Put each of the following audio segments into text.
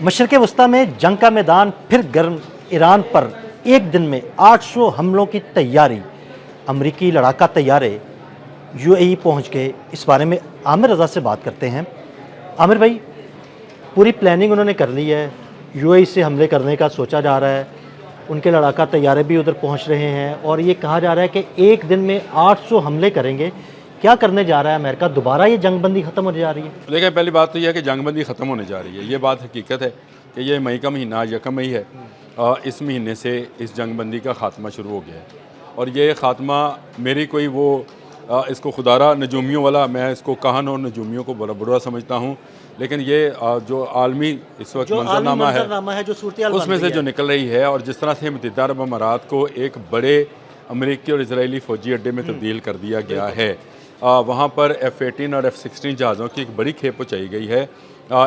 मशरिक़ वस्ता में जंग का मैदान फिर गर्म। ईरान पर एक दिन में 800 हमलों की तैयारी। अमरीकी लड़ाका तैयारे यूएई पहुंच गए। इस बारे में आमिर रज़ा से बात करते हैं। आमिर भाई, पूरी प्लानिंग उन्होंने कर ली है, यूएई से हमले करने का सोचा जा रहा है, उनके लड़ाका तैयारे भी उधर पहुंच रहे हैं और ये कहा जा रहा है कि एक दिन में 800 हमले करेंगे। क्या करने जा रहा है अमेरिका? दोबारा ये जंगबंदी ख़त्म होने जा रही है? देखिए, पहली बात तो यह है कि जंगबंदी ख़त्म होने जा रही है। ये बात हकीकत है कि ये मई का महीना, आज 1 मई है। इस महीने से इस जंगबंदी का ख़ात्मा शुरू हो गया है और ये ख़ात्मा मेरी कोई वो इसको खुदारा नजूमियों वाला, मैं इसको कहान और नजूमियों को बड़ा बुरा समझता हूँ, लेकिन ये जो आलमी इस वक्त मंजरनामा है जो सूरत उसमें से जो निकल रही है और जिस तरह से मुत्तहिदा अरब अमारात को एक बड़े अमेरिकी और इजरायली फ़ौजी अड्डे में तब्दील कर दिया गया है। वहाँ पर F-18 और F-16 जहाज़ों की एक बड़ी खेप पहुँचाई गई है।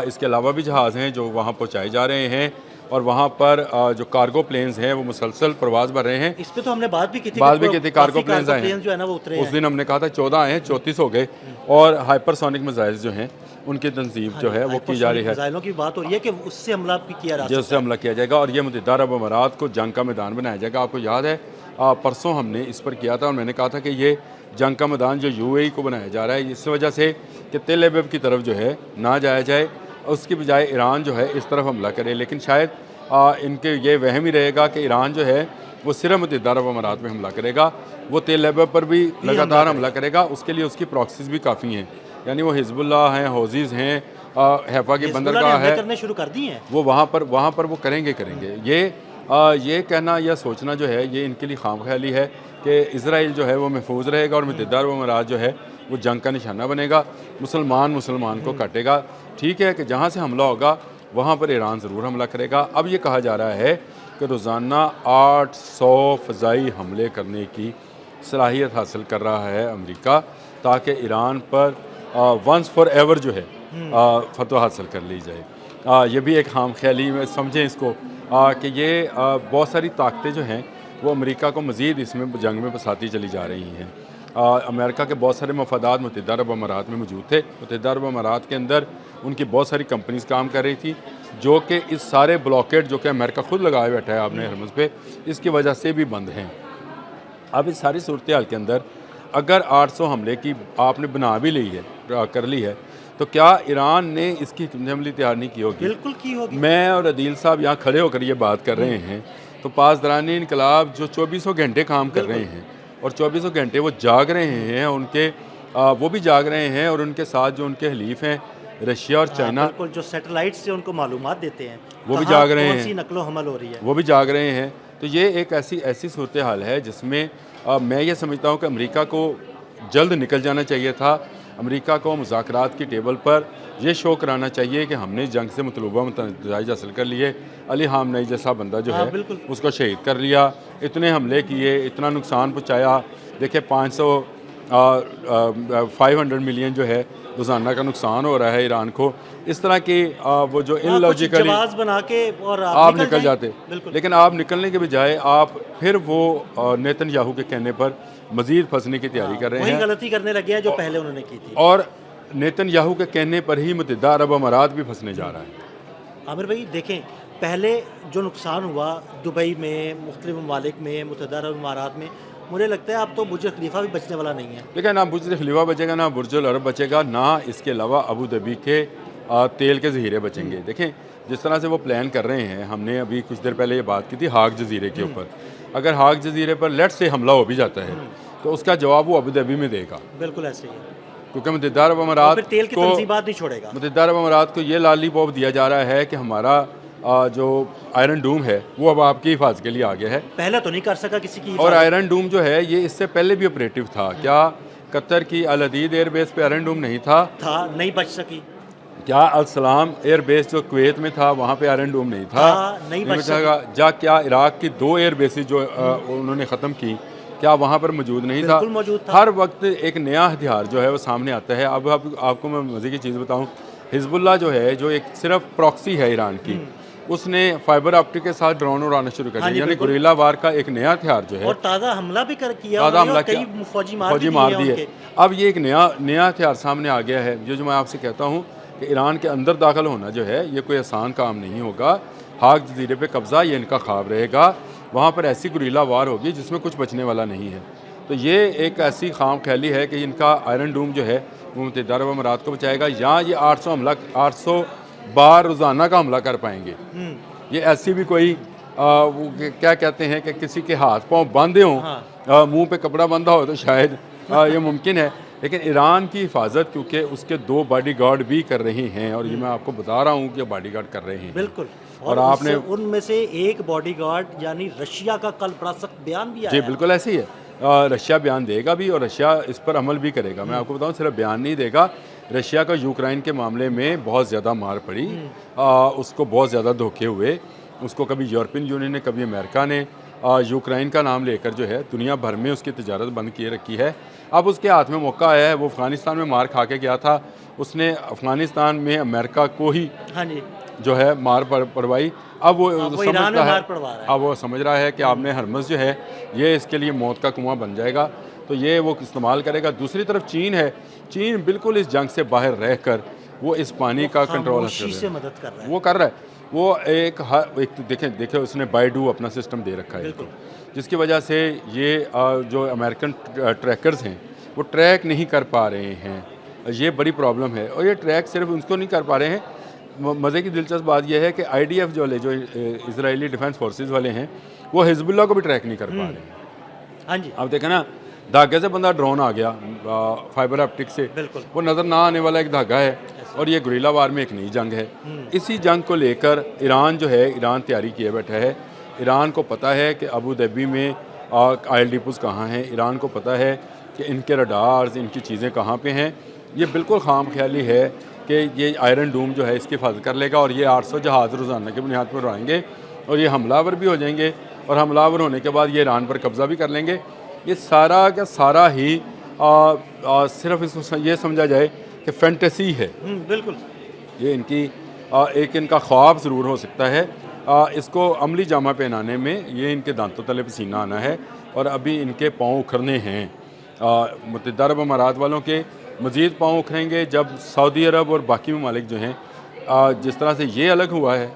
इसके अलावा भी जहाज़ हैं जो वहाँ पहुँचाए जा रहे हैं और वहाँ पर जो कार्गो प्लेन्स हैं वो मुसलसल प्रवास भर रहे हैं। इस पे तो हमने बात भी की थी, कार्गो प्लेन्स आए हैं जो है ना वो उतरे उस दिन हमने कहा था 14 आए हैं, 34 हो गए और हाइपरसोनिक मिसाइल्स जो हैं उनकी तंजीम जो है वो की जा रही है। मिसाइलों की बात हो रही है कि उससे हमला भी किया जा सकता है, जिससे हमला किया जाएगा और ये मुत्तहिदा अरब अमारात को जंग का मैदान बनाया जाएगा। आपको याद है परसों हमने इस पर किया था और मैंने कहा था कि ये जंग का मैदान जो यूएई को बनाया जा रहा है इस वजह से कि तेल अवीव की तरफ जो है ना जाया जाए, उसकी बजाय ईरान जो है इस तरफ हमला करे। लेकिन शायद इनके ये वहम ही रहेगा कि ईरान जो है वो सिर्फ मुत्तहिदा अरब अमारात में हमला करेगा, वो तेल अवीव पर भी लगातार हमला करेगा। उसके लिए उसकी प्रॉक्सीज भी काफ़ी हैं, यानी वो हिजबुल्लाह हैं, हौजीज़ हैं, हैफा की बंदरगाह है, करने शुरू कर दी हैं वो वहाँ पर वो करेंगे। ये कहना या सोचना जो है ये इनके लिए खामख्याली है कि इज़राइल जो है वो महफूज रहेगा और मुत्तहिदा अरब अमारात जो है वो जंग का निशाना बनेगा, मुसलमान को काटेगा। ठीक है कि जहाँ से हमला होगा वहाँ पर ईरान ज़रूर हमला करेगा। अब ये कहा जा रहा है कि रोज़ाना 800 फ़ज़ाई हमले करने की सलाहियत हासिल कर रहा है अमेरिका, ताकि ईरान पर वंस फॉर एवर जो है फतवा हासिल कर ली जाए। ये भी एक खाम ख्याली में समझें इसको कि ये बहुत सारी ताकतें जो हैं वो अमेरिका को मज़ीद इसमें जंग में फंसाती चली जा रही हैं। अमेरिका के बहुत सारे मफादात मुत्तहिदा अरब अमारात में मौजूद थे। मुत्तहिदा अरब अमारात के अंदर उनकी बहुत सारी कंपनीज काम कर रही थी जो कि इस सारे ब्लॉकेट जो कि अमेरिका खुद लगाए बैठा है आपने हरमुज़ पे, इसकी वजह से भी बंद हैं। अब इस सारी सूरत हाल के अंदर अगर 800 हमले की आपने बना भी ली है, कर ली है, तो क्या ईरान ने इसकी हमली तैयार नहीं की होगी? बिल्कुल की होगी। मैं और अदील साहब यहाँ खड़े होकर ये बात कर रहे हैं तो पासदारानी इनकलाब जो 2400 घंटे काम कर रहे हैं और 2400 घंटे वो जाग रहे हैं, उनके वो भी जाग रहे हैं और उनके साथ जो उनके हलीफ हैं रशिया और चाइना, बिल्कुल, जो सैटेलाइट से उनको मालूमात देते हैं वो भी जाग रहे हैं, नकलो हमल हो रही है, वो भी जाग रहे हैं। तो ये एक ऐसी सूरत हाल है जिसमें मैं ये समझता हूँ कि अमेरिका को जल्द निकल जाना चाहिए था। अमेरिका को मुज़ाकरात की टेबल पर यह शो कराना चाहिए कि हमने जंग से मतलूबा नतीजा हासिल कर लिए। अली हामनई जैसा बंदा जो है उसको शहीद कर लिया, इतने हमले किए, इतना नुकसान पहुँचाया। देखिए 500 मिलियन जो है रोज़ाना का नुकसान हो रहा है ईरान को। इस तरह की वो जो इलॉजिकली बना के और आप निकल जाते, लेकिन आप निकलने के बजाय आप फिर वो नेतन्याहू के कहने पर मज़ीद फंसने की तैयारी कर रहे हैं। वही गलती करने लगे हैं जो पहले उन्होंने की थी और नेतन्याहू के कहने पर ही मुत्तहिदा अरब अमारात भी फंसने जा रहा है। आमिर भाई देखें, पहले जो नुकसान हुआ दुबई में, मुख्तलिफ ममालिक में, मुत्तहिदा अरब अमारात में, मुझे लगता है अब तो बुर्ज खलीफा भी बचने वाला नहीं है। देखिए, ना बुर्ज खलीफा बचेगा, ना बुर्ज अल अरब बचेगा, ना इसके अलावा अबू धाबी के तेल के ज़ख़ीरे बचेंगे। देखें जिस तरह से वो प्लान कर रहे हैं, हमने अभी कुछ देर पहले ये बात की थी हाक जज़ीरे के ऊपर। अगर हाक जज़ीरे पर लेट से हमला हो भी जाता है तो उसका जवाब वो अबू धाबी में देगा। बिल्कुल ऐसे ही है, क्योंकि मुत्तहिदा अरब अमारात तेल की तंजीमात नहीं छोड़ेगा। मुत्तहिदा अरब अमारात को ये लॉलीपॉप दिया जा रहा है कि हमारा जो आयरन डूम है वो अब आपकी हिफाजत के लिए आ गया है। पहले तो नहीं कर सका किसी की, और आयरन डूम जो है ये इससे पहले भी ऑपरेटिव था। क्या कतर की अल अदीद एयरबेस पे आयरन डूम नहीं था? नहीं बच सकी। क्या अल सलाम एयरबेस जो कुवैत में था वहाँ पे आयरन डूम नहीं था? नहीं बच सका। जा क्या इराक की 2 एयरबेसेस जो उन्होंने ख़त्म की, क्या वहाँ पर मौजूद नहीं था? मौजूद था। हर वक्त एक नया हथियार जो है वो सामने आता है। अब आपको मैं मज़े की चीज़ बताऊँ, हिजबुल्लाह जो है जो एक सिर्फ प्रॉक्सी है ईरान की, उसने फाइबर ऑप्टिक के साथ ड्रोन उड़ाना शुरू कर दिया, यानी गुरिल्ला वार का एक नया हथियार जो है, और ताज़ा हमला भी किया, ताज़ा हमला किया, फौजी मार दिए। अब ये एक नया हथियार सामने आ गया है। जो मैं आपसे कहता हूँ कि ईरान के अंदर दाखिल होना जो है ये कोई आसान काम नहीं होगा। हाक जजीरे पे कब्ज़ा ये इनका ख्वाब रहेगा, वहाँ पर ऐसी गुरीला वार होगी जिसमें कुछ बचने वाला नहीं है। तो ये एक ऐसी खाम ख्याली है कि इनका आयरन डूम जो है वो मुत्तहिदा अरब अमीरात को बचाएगा, या ये 800 बार रोज़ाना का हमला कर पाएंगे। ये ऐसी भी कोई वो क्या कहते हैं कि किसी के हाथ पाँव बांधे हों, मुंह पे कपड़ा बंधा हो तो शायद ये मुमकिन है। लेकिन ईरान की हिफाजत क्योंकि उसके 2 बॉडीगार्ड भी कर रहे हैं, और ये मैं आपको बता रहा हूँ कि बॉडीगार्ड कर रहे हैं। बिल्कुल। और आपने उनमें से एक बॉडीगार्ड यानी रशिया का कल बड़ा सख्त बयान भी आया। जी बिल्कुल ऐसे ही है। रशिया बयान देगा भी और रशिया इस पर अमल भी करेगा। मैं आपको बताऊं, सिर्फ बयान नहीं देगा, रशिया का यूक्रेन के मामले में बहुत ज़्यादा मार पड़ी, उसको बहुत ज़्यादा धोखे हुए। उसको कभी यूरोपियन यूनियन ने, कभी अमेरिका ने यूक्रेन का नाम लेकर जो है दुनिया भर में उसकी तजारत बंद किए रखी है। अब उसके हाथ में मौका आया है, वो अफ़गानिस्तान में मार खा के गया था, उसने अफ़गानिस्तान में अमेरिका को ही जो है मार पड़वाई। अब वो समझता है, अब वो समझ रहा है कि आपने हरमज़ जो है ये इसके लिए मौत का कुआं बन जाएगा, तो ये वो इस्तेमाल करेगा। दूसरी तरफ चीन है, चीन बिल्कुल इस जंग से बाहर रहकर वो इस पानी का कंट्रोल से मदद कर रहा है, वो कर रहा है। वो एक देखें उसने बाइडू अपना सिस्टम दे रखा है, जिसकी वजह से ये जो अमेरिकन ट्रैकर्स हैं वो ट्रैक नहीं कर पा रहे हैं। ये बड़ी प्रॉब्लम है, और ये ट्रैक सिर्फ उनको नहीं कर पा रहे हैं। मज़े की दिलचस्प बात यह है कि IDF जो इजरायली डिफेंस फोर्सेस वाले हैं वो हिजबुल्लाह को भी ट्रैक नहीं कर पा रहे हैं। हाँ जी, अब देखें ना, धागे से बंदा ड्रोन आ गया फाइबर ऑप्टिक से, वो नज़र ना आने वाला एक धागा है, और ये गुरीला वार में एक नई जंग है। इसी जंग को लेकर ईरान जो है, ईरान तैयारी किए बैठा है। ईरान को पता है कि अबू धाबी में ऑयल डिपोज़ कहाँ हैं, ईरान को पता है कि इनके रडार्स, इनकी चीज़ें कहाँ पे हैं। ये बिल्कुल खाम ख्याली है कि ये आयरन डूम जो है इसकी हिफाजत कर लेगा, और ये 800 जहाज़ रोज़ाना की बुनियाद पर उड़ाएंगे, और ये हमलावर भी हो जाएंगे, और हमलावर होने के बाद ये ईरान पर कब्ज़ा भी कर लेंगे। ये सारा का सारा ही सिर्फ इसको ये समझा जाए कि फैंटेसी है। बिल्कुल, ये इनकी एक इनका ख्वाब ज़रूर हो सकता है। इसको अमली जामा पहनाने में ये इनके दांतों तले पसीना आना है, और अभी इनके पाँव उखड़ने हैं। मुत्तहिदा अरब अमीरात वालों के मज़ीद पाँव उखड़ेंगे जब सऊदी अरब और बाकी ममालिक जो हैं, जिस तरह से ये अलग हुआ है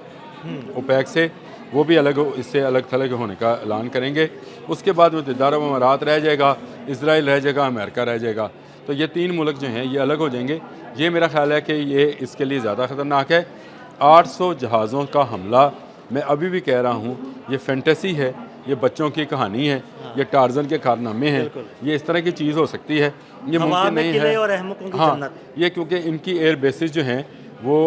ओपेक से, वो भी इससे अलग थलग होने का ऐलान करेंगे। उसके बाद मुत्तहिदा अरब अमीरात रह जाएगा, इजराइल रह जाएगा, अमेरिका रह जाएगा। तो ये 3 मुल्क जो हैं ये अलग हो जाएंगे। ये मेरा ख्याल है कि ये इसके लिए ज़्यादा ख़तरनाक है। 800 जहाज़ों का हमला, मैं अभी भी कह रहा हूँ, ये फैंटेसी है, ये बच्चों की कहानी है, ये टार्ज़न के कारनामे हैं, ये इस तरह की चीज़ हो सकती है, ये मुमकिन नहीं है। हाँ, ये क्योंकि इनकी एयर बेसिस जो हैं वो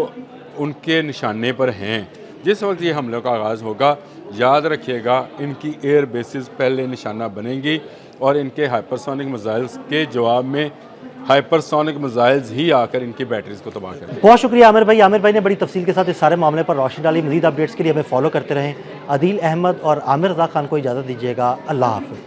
उनके निशाने पर हैं। जिस वक्त ये हमलों का आगाज़ होगा, याद रखिएगा इनकी एयर बेसिस पहले निशाना बनेंगी, और इनके हाइपरसोनिक मिसाइल्स के जवाब में हाइपरसोनिक मिसाइल्स ही आकर इनकी बैटरीज को तबाह करें। बहुत शुक्रिया आमिर भाई। आमिर भाई ने बड़ी तफसील के साथ इस सारे मामले पर रोशनी डाली। मज़ीद अपडेट्स के लिए हमें फॉलो करते रहें। आदिल अहमद और आमिर रज़ा खान को इजाज़त दीजिएगा। अल्लाह हाफ़िज़।